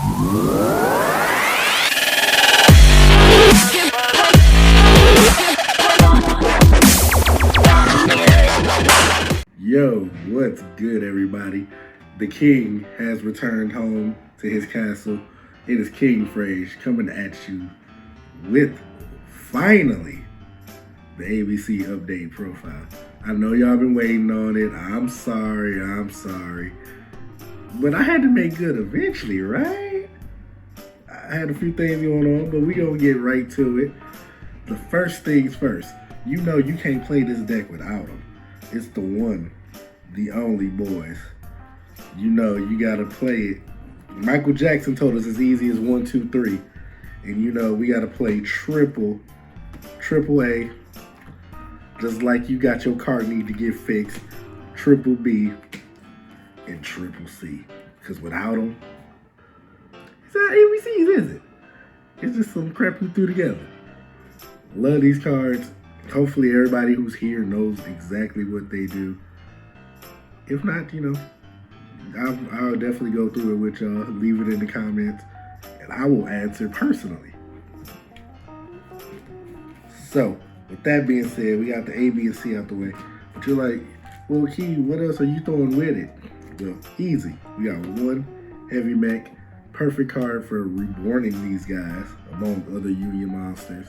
Yo, what's good, everybody? The king has returned home to his castle. It is King Frage coming at you with finally the ABC update profile. I know y'all been waiting on it. I'm sorry. But I had to make good eventually, right? I had a few things going on, but we gonna get right to it. The first things first, you know you can't play this deck without him. It's the one, the only, boys. You know you gotta play it. Michael Jackson told us as easy as 1, 2, 3. And you know we gotta play triple A, just like you got your car need to get fixed, triple B, and triple C. Because without them, it's not ABCs, is it? It's just some crap we threw together. Love these cards. Hopefully everybody who's here knows exactly what they do. If not, you know, I'll definitely go through it with y'all. Leave it in the comments, and I will answer personally. So, with that being said, we got the A, B, and C out the way. But you're like, well, Key, what else are you throwing with it? Well, easy. We got one heavy mech. Perfect card for reborning these guys, among other Union monsters.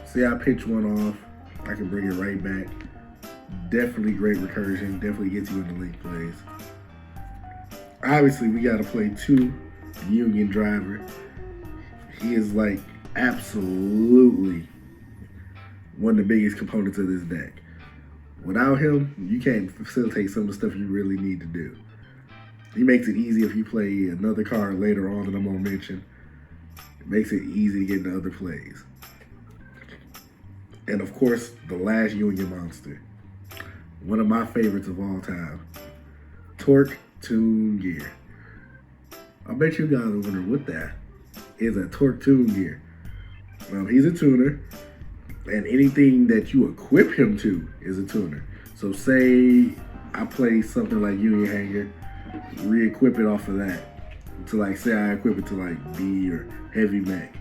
See, I pitch one off. I can bring it right back. Definitely great recursion. Definitely gets you in the link plays. Obviously, we got to play 2 Union Driver. He is like absolutely one of the biggest components of this deck. Without him, you can't facilitate some of the stuff you really need to do. He makes it easy if you play another card later on that I'm going to mention. It makes it easy to get into other plays. And of course, the last Union monster. One of my favorites of all time. Torque Tune Gear. I bet you guys are wondering what that is, a Torque Tune Gear. He's a tuner, and anything that you equip him to is a tuner. So say I play something like Union Hanger, re-equip it off of that. To like, say I equip it to like B or Heavy Mech.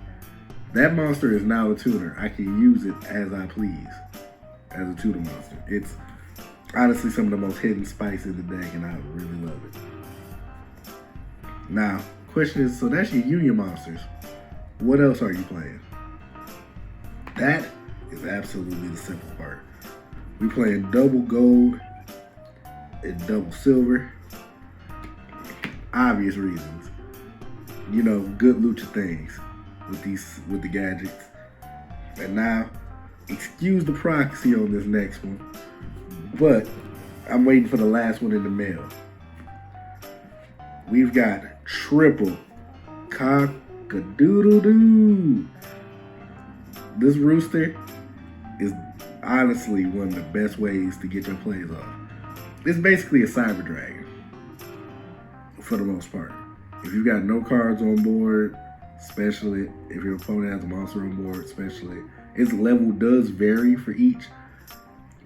That monster is now a tuner. I can use it as I please as a tuner monster. It's honestly some of the most hidden spice in the deck, and I really love it. Now, question is, so that's your Union monsters. What else are you playing? That is absolutely the simple part. We playing double gold and double silver. Obvious reasons. You know, good lucha things with the gadgets. And now, excuse the proxy on this next one, but I'm waiting for the last one in the mail. We've got triple cock-a-doodle-doo. This rooster is honestly one of the best ways to get your plays off. It's basically a Cyber Dragon for the most part. If you've got no cards on board, especially if your opponent has a monster on board, especially, its level does vary for each.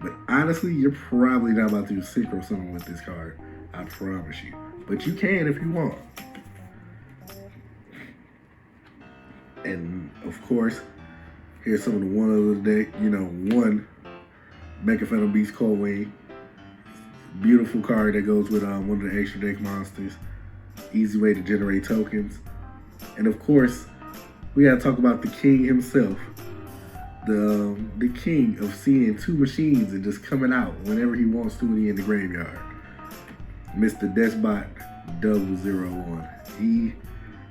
But honestly, you're probably not about to synchro summon with this card. I promise you. But you can if you want. And of course, here's some of the one of the deck. You know, one Mecha Phantom Beast Coldwing. Beautiful card that goes with one of the extra deck monsters. Easy way to generate tokens. And of course, we gotta talk about the king himself. The king of seeing 2 machines and just coming out whenever he wants to in the graveyard. Mr. Despot 001. He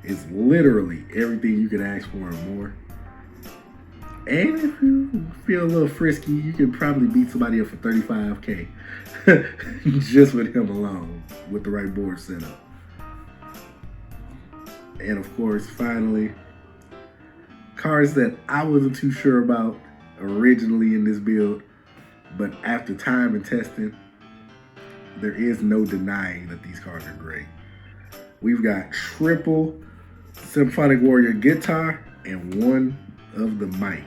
is literally everything you could ask for and more. And if you feel a little frisky, you can probably beat somebody up for 35K just with him alone, with the right board setup. And of course, finally, cards that I wasn't too sure about originally in this build, but after time and testing, there is no denying that these cards are great. We've got triple Symphonic Warrior guitar and one of the mic.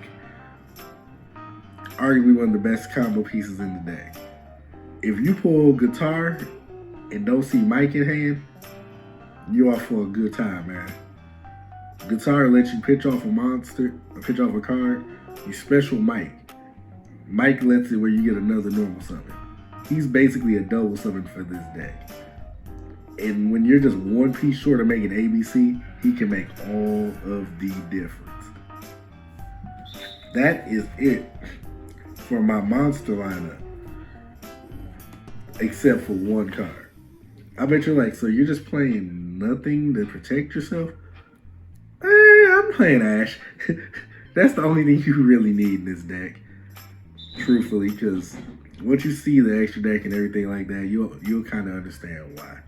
Arguably one of the best combo pieces in the deck. If you pull guitar and don't see mic in hand, you off for a good time, man. Guitar lets you pitch off a monster, or pitch off a card. You special Mike. Mike lets it where you get another normal summon. He's basically a double summon for this deck. And when you're just one piece short of making ABC, he can make all of the difference. That is it for my monster lineup. Except for one card. I bet you're like, so you're just playing nothing to protect yourself? I'm playing Ash. That's the only thing you really need in this deck. Truthfully, because once you see the extra deck and everything like that, you'll kind of understand why.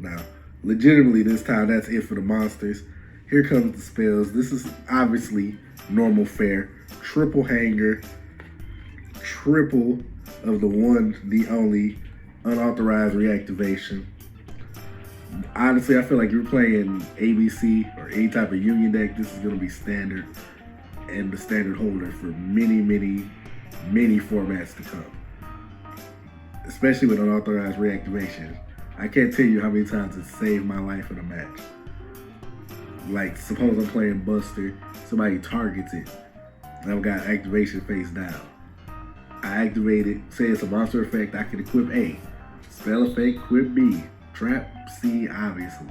Now, legitimately this time, that's it for the monsters. Here comes the spells. This is obviously normal fare. Triple hanger. Triple of the one, the only unauthorized reactivation. Honestly, I feel like you're playing ABC or any type of union deck, this is going to be standard and the standard holder for many, many, many formats to come. Especially with unauthorized reactivation. I can't tell you how many times it saved my life in a match. Like, suppose I'm playing Buster, somebody targets it, and I've got activation face down. I activate it, say it's a monster effect, I can equip A. Spell effect, equip B. Trap C, obviously.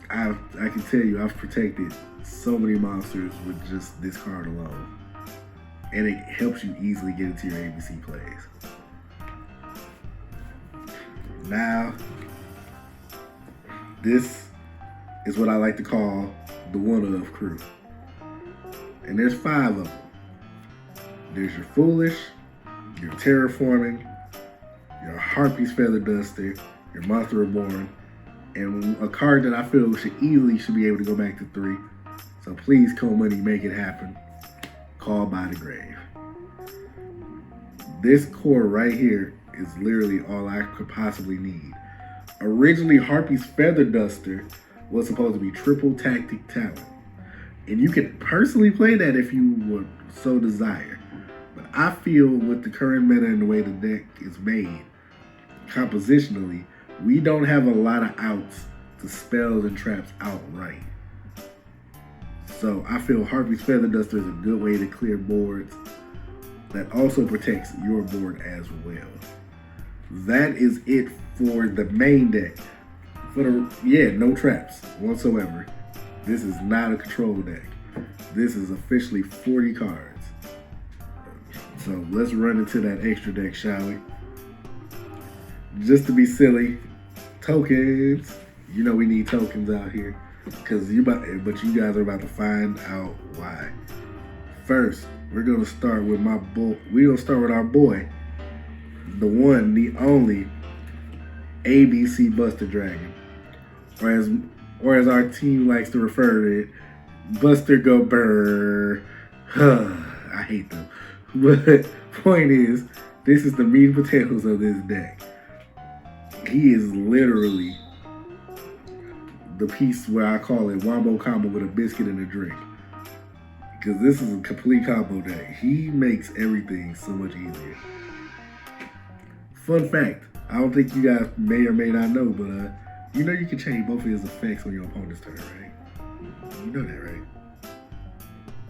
I can tell you, I've protected so many monsters with just this card alone. And it helps you easily get into your ABC plays. Now, this is what I like to call the one-of crew. And there's 5 of them. There's your Foolish, your Terraforming, your Harpy's Feather Duster, your Monster Reborn, and a card that I feel should be able to go back to 3. So please, Co-Money, make it happen. Call by the Grave. This core right here is literally all I could possibly need. Originally, Harpy's Feather Duster was supposed to be triple tactic talent. And you could personally play that if you would so desire. But I feel with the current meta and the way the deck is made, compositionally, we don't have a lot of outs to spells and traps outright. So I feel Harpy's Feather Duster is a good way to clear boards that also protects your board as well. That is it for the main deck. No traps whatsoever. This is not a control deck. This is officially 40 cards. So let's run into that extra deck, shall we? Just to be silly, tokens. You know we need tokens out here, but you guys are about to find out why. First, we're gonna start with our boy, the one, the only ABC Buster Dragon, or as our team likes to refer to it, Buster Go Brrr. I hate them. But point is, this is the meat and potatoes of this deck. He is literally the piece where I call it wombo combo with a biscuit and a drink. Because this is a complete combo deck. He makes everything so much easier. Fun fact, I don't think you guys may or may not know, but you know you can change both of his effects on your opponent's turn, right? You know that, right?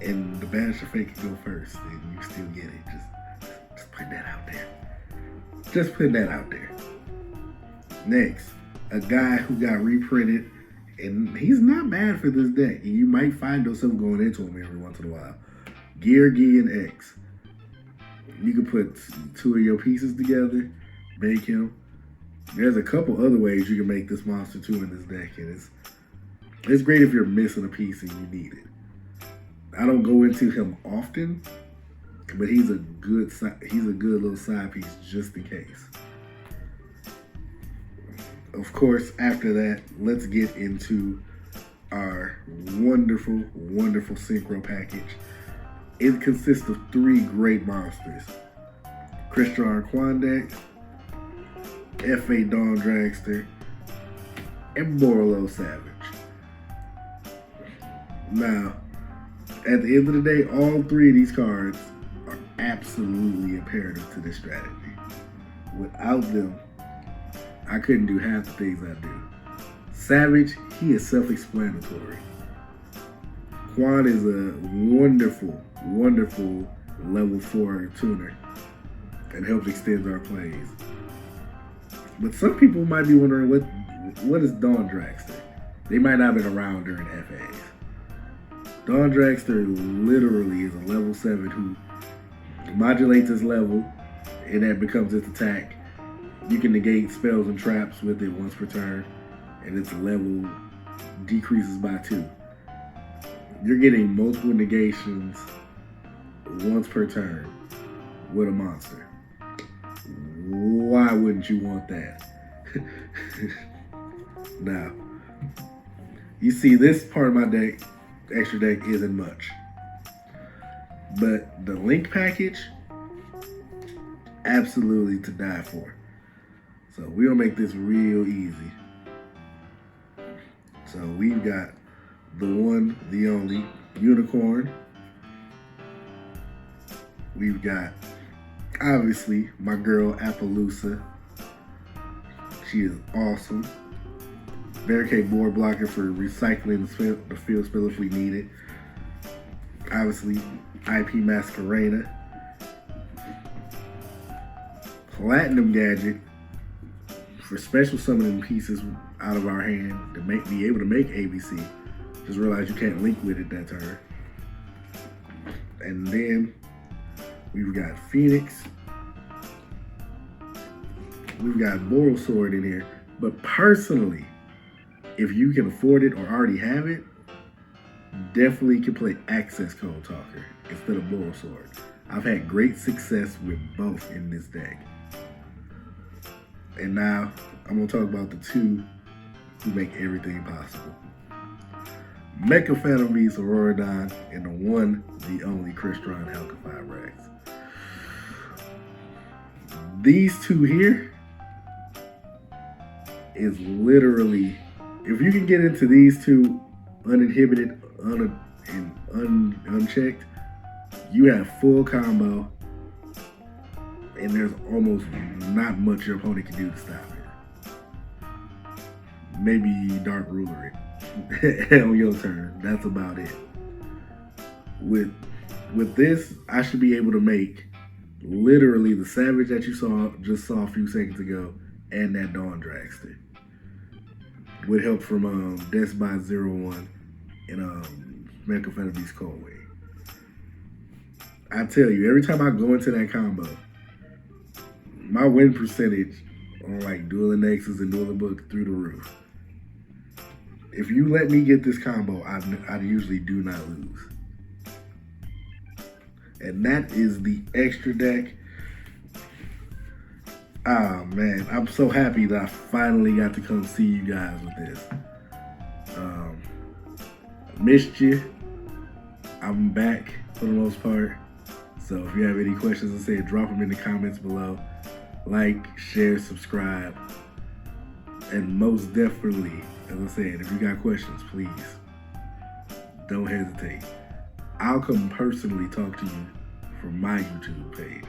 And the banish effect can go first, and you still get it. Just put that out there. Just putting that out there. Next, a guy who got reprinted, and he's not bad for this deck. And you might find yourself going into him every once in a while. Gigan X. You can put 2 of your pieces together, make him. There's a couple other ways you can make this monster too in this deck, and it's great if you're missing a piece and you need it. I don't go into him often, but he's a good little side piece just in case. Of course, after that, let's get into our wonderful, wonderful synchro package. It consists of 3 great monsters: Crystron Quandary, F.A. Dawn Dragster, and Borreload Savage. Now, at the end of the day, all 3 of these cards are absolutely imperative to this strategy. Without them, I couldn't do half the things I do. Savage, he is self-explanatory. Quan is a wonderful, wonderful level 4 tuner and helps extend our plays. But some people might be wondering what is Dawn Dragster? They might not have been around during FAs. Dawn Dragster literally is a level 7 who modulates its level, and that becomes its attack. You can negate spells and traps with it once per turn, and its level decreases by 2. You're getting multiple negations once per turn with a monster. Why wouldn't you want that? Now, you see, this part of my deck, extra deck, isn't much. But the link package, absolutely to die for. So we'll make this real easy. So we've got the one, the only Unicorn. We've got, obviously, my girl Appaloosa. She is awesome. Barricade board blocker for recycling the field spell if we need it. Obviously, IP Masquerena. Platinum Gadget for special summoning pieces out of our hand to be able to make ABC. Just realize you can't link with it that turn. And then we've got Phoenix. We've got Boral Sword in here. But personally, if you can afford it or already have it, definitely can play Access Code Talker instead of Boral Sword. I've had great success with both in this deck. And now I'm going to talk about the two who make everything possible. Mecha Phantom Beast Auroradon and the one, the only Crystron Halqified Rex. These two here is literally, if you can get into these two uninhibited and unchecked, you have full combo, and there's almost not much your opponent can do to stop it. Maybe Dark Ruler it on your turn. That's about it. With this, I should be able to make literally the Savage that you just saw a few seconds ago, and that Dawn Dragster. With help from Despot 01 and Mecha Phantom Beast Coldway. I tell you, every time I go into that combo, my win percentage on like Dueling Nexus and Dueling Book through the roof. If you let me get this combo, I usually do not lose. And that is the extra deck. Ah, man, I'm so happy that I finally got to come see you guys with this. Missed you. I'm back for the most part. So if you have any questions, I said, drop them in the comments below. Like, share, subscribe. And most definitely, as I said, if you got questions, please don't hesitate. I'll come personally talk to you from my YouTube page.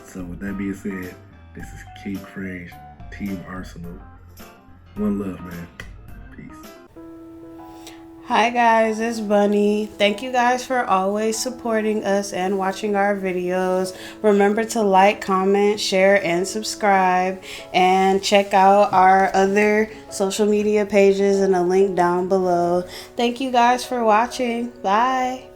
So with that being said, this is King Frage, Team Arsenal. One love, man. Peace. Hi guys, it's Bunny. Thank you guys for always supporting us and watching our videos. Remember to like, comment, share, and subscribe. And check out our other social media pages in a link down below. Thank you guys for watching. Bye.